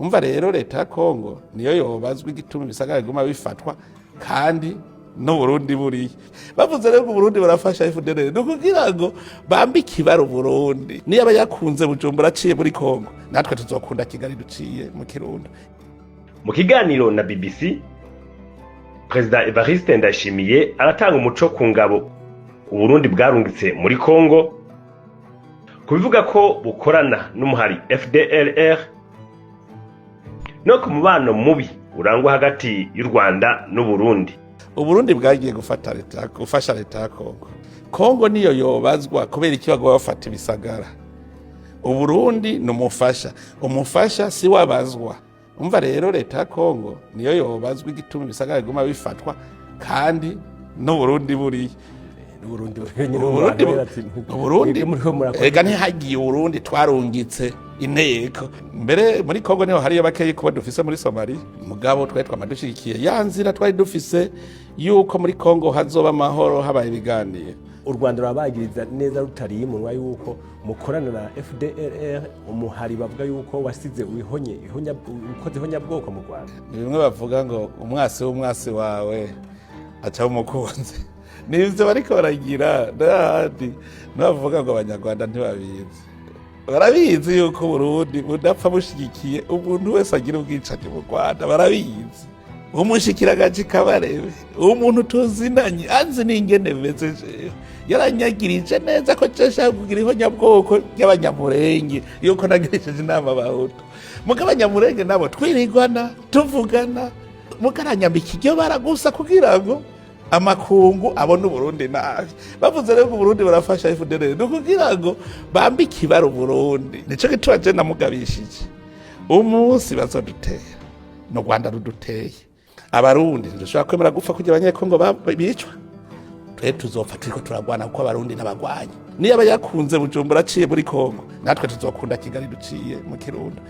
umva rero leta ya Kongo niyo yobazwa igituma ibisagara biguma bifatwa kandi no Burundi buriye bavuze rero ko Burundi barafasha FDLR no kugira ngo bambike ibaro Burundi niyo abayakunze Bujumbura aciye muri Kongo natwe tuzokunda Kigali duciye mu Kirundo. Mu kiganiro na BBC President Evariste Ndayishimiye aratanga umuco ku ngabo Uburundi bwarungitse muri Kongo kubivuga ko bukorana n'umuhari FDLR no ku mubano mubi urangwa hagati y'u Rwanda n'u Burundi. Uburundi bwagiye gufasha leta ya Kongo. Kongo niyo yobazwa kubera ikibago bafata ibisagara. Uburundi numufasha, umufasha si wabazwa. Umva rero leta ya Kongo niyo yobazwa igituma ibisagara biguma bifatwa kandi no Burundi buriye. Uburundi ega ntihagiye Uburundi twarungitse inteko mbere muri Kongo niho hariyo bakeyi kuba dufise muri Somalia mugabo twe twamadushikiye yanzira twari dufise yuko muri Kongo hazoba amahoro habaye ibiganiro. U Rwanda rurabagiriza neza rutari imunwa yuko mukorana na FDLR umuhari bavuga yuko wasize ukoze ihonyabwoko mu Rwanda. Bimwe bavuga ngo umwasi wawe aca umukunzi. Nivyo bariko baragira ndahandi navuga ngo abanyarwanda ntibabizi. Barabizi yuko Burundi budapfa bushigikiye umuntu wese agira ubwicanyi mu Rwanda barabizi. Umushikira gaci kabarebe umuntu tuzinanye anzi n'ingene bimeze yaranyagirije neza ko cesha kugira ihonyabwoko y'abanyamurenge yuko nagirisheje inama bahutu mugabanyamurenge nabo twirigwana tuvugana mukaranyambika iryo baragusa kugira ngo amakungu abone Burundi nabi bavuze rero ko Burundi barafasha FDLR no kugira ngo bambike ibaro Burundi nico gituma je namugabishije umunsi bazodutera no Rwanda ruduteye abarundi dushaka kwemera gupfa kugira abanyekongo bicwa twe tuzopfa turiko turagwana kuko abarundi n'abagwanyi niyo abayakunze Bujumbura aciye muri Kongo natwe tuzokunda Kigali duciye mu Kirundo.